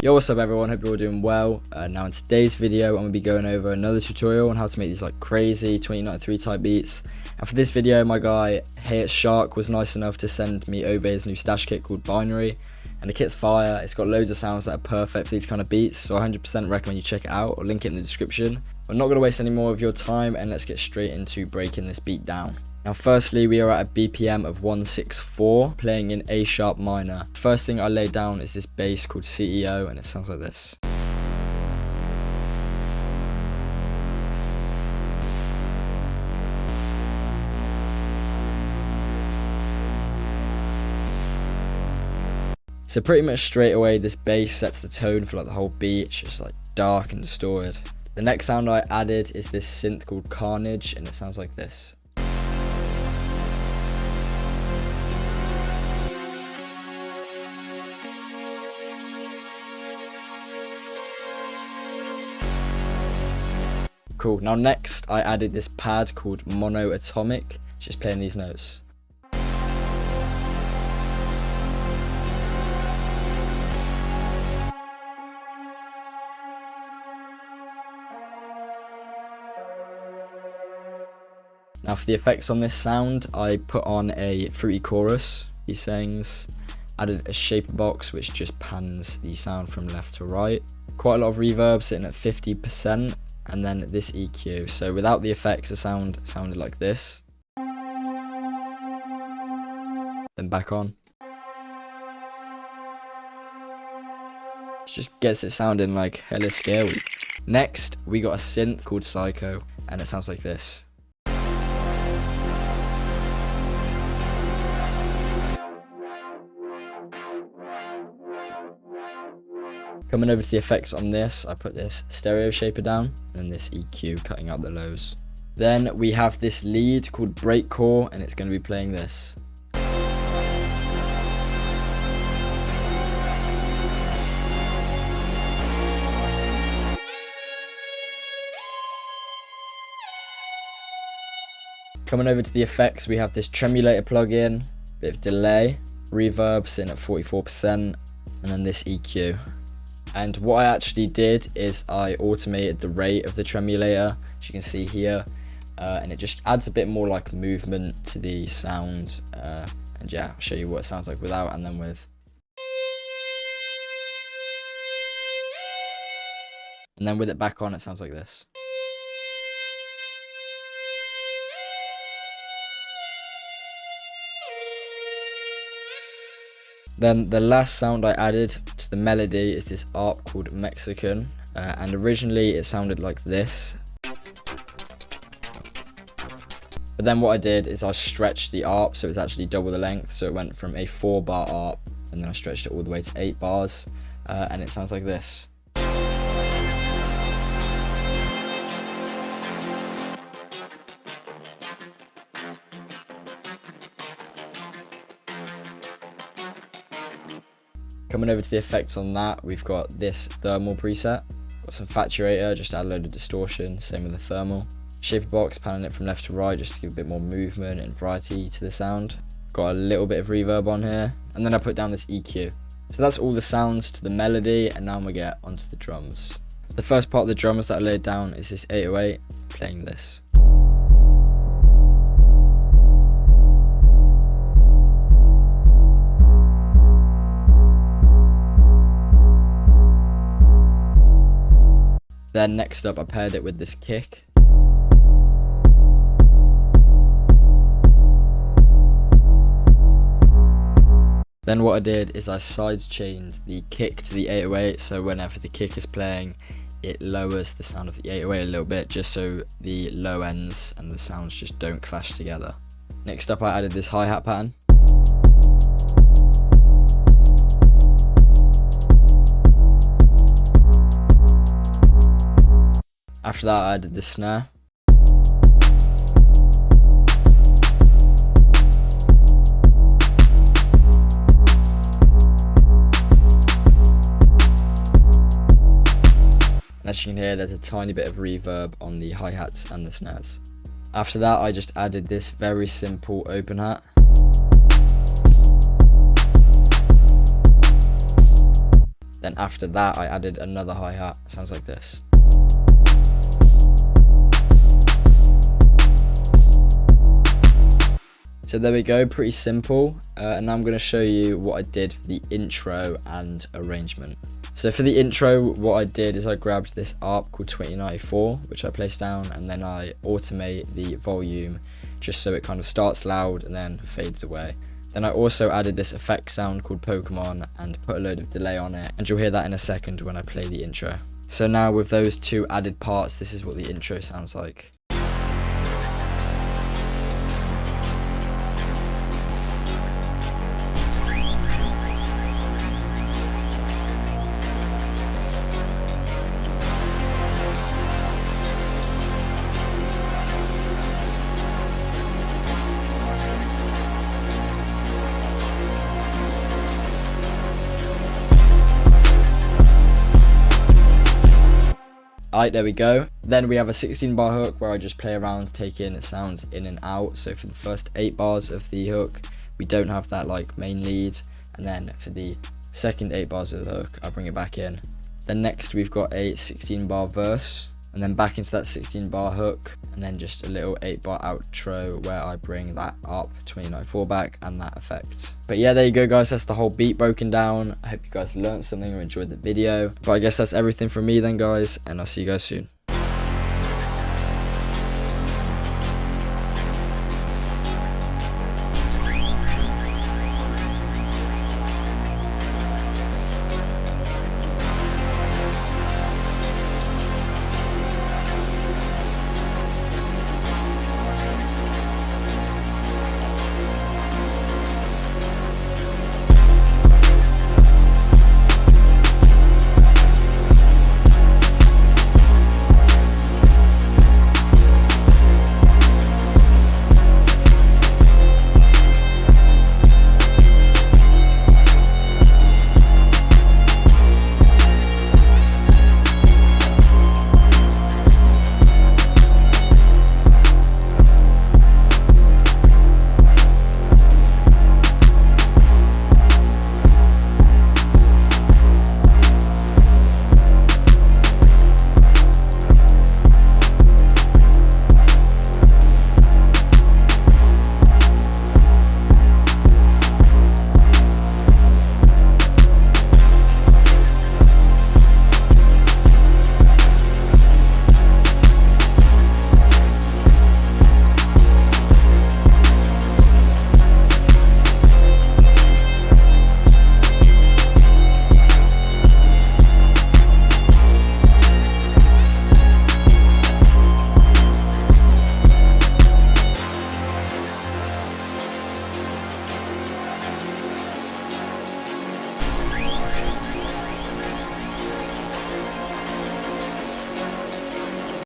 Yo, what's up everyone, hope you're all doing well. Now in today's video I'm going to be going over another tutorial on how to make these like crazy 2093 type beats. And for this video my guy YEAT Shark was nice enough to send me over his new stash kit called Binary, and the kit's fire. It's got loads of sounds that are perfect for these kind of beats, so I 100% recommend you check it out. I'll link it in the description. I'm not going to waste any more of your time and let's get straight into breaking this beat down. Now firstly we are at a BPM of 164 playing in A sharp minor. First thing I laid down is this bass called CEO and it sounds like this. So pretty much straight away this bass sets the tone for like the whole beat. It's just like dark and distorted. The next sound I added is this synth called Carnage and it sounds like this. Cool. Now next I added this pad called monoatomic, just playing these notes. Now for the effects on this sound, I put on a fruity chorus, he sings, added a shaper box which just pans the sound from left to right, quite a lot of reverb sitting at 50%, and then this EQ. So without the effects the sound sounded like this. Then back on. Just gets it sounding like hella scary. Next we got a synth called Psycho and it sounds like this. Coming over to the effects on this, I put this stereo shaper down and this EQ cutting out the lows. Then we have this lead called Breakcore and it's going to be playing this. Coming over to the effects, we have this tremulator plugin, bit of delay, reverb sitting at 44%, and then this EQ. And what I actually did is I automated the rate of the tremulator, as you can see here, and it just adds a bit more like movement to the sound. And yeah, I'll show you what it sounds like without and then with. And then with it back on, it sounds like this. Then the last sound I added to the melody is this ARP called Mexican, and originally it sounded like this. But then what I did is I stretched the ARP so it's actually double the length, so it went from a 4-bar ARP and then I stretched it all the way to 8 bars, and it sounds like this. Coming over to the effects on that, we've got this thermal preset, got some Facturator just to add a load of distortion, same with the thermal. Shaper box, panning it from left to right just to give a bit more movement and variety to the sound. Got a little bit of reverb on here, and then I put down this EQ. So that's all the sounds to the melody, and now I'm gonna get onto the drums. The first part of the drums that I laid down is this 808, playing this. Then next up I paired it with this kick. Then what I did is I side chained the kick to the 808, so whenever the kick is playing it lowers the sound of the 808 a little bit just so the low ends and the sounds just don't clash together. Next up I added this hi-hat pattern. After that I added the snare. And as you can hear, there's a tiny bit of reverb on the hi-hats and the snares. After that I just added this very simple open hat. Then after that, I added another hi-hat. Sounds like this. So there we go, pretty simple. And now I'm going to show you what I did for the intro and arrangement. So for the intro, what I did is I grabbed this ARP called 2094, which I placed down, and then I automate the volume just so it kind of starts loud and then fades away. Then I also added this effect sound called Pokemon and put a load of delay on it, and you'll hear that in a second when I play the intro. So now with those two added parts, this is what the intro sounds like. Alright, there we go. Then we have a 16 bar hook where I just play around taking sounds in and out. So for the first 8 bars of the hook, we don't have that like main lead, and then for the second 8 bars of the hook, I bring it back in. Then next we've got a 16 bar verse, and then back into that 16 bar hook, and then just a little 8 bar outro where I bring that ARP 2094 back and that effect. But yeah, there you go guys, that's the whole beat broken down. I hope you guys learned something or enjoyed the video. But I guess that's everything from me then guys, and I'll see you guys soon.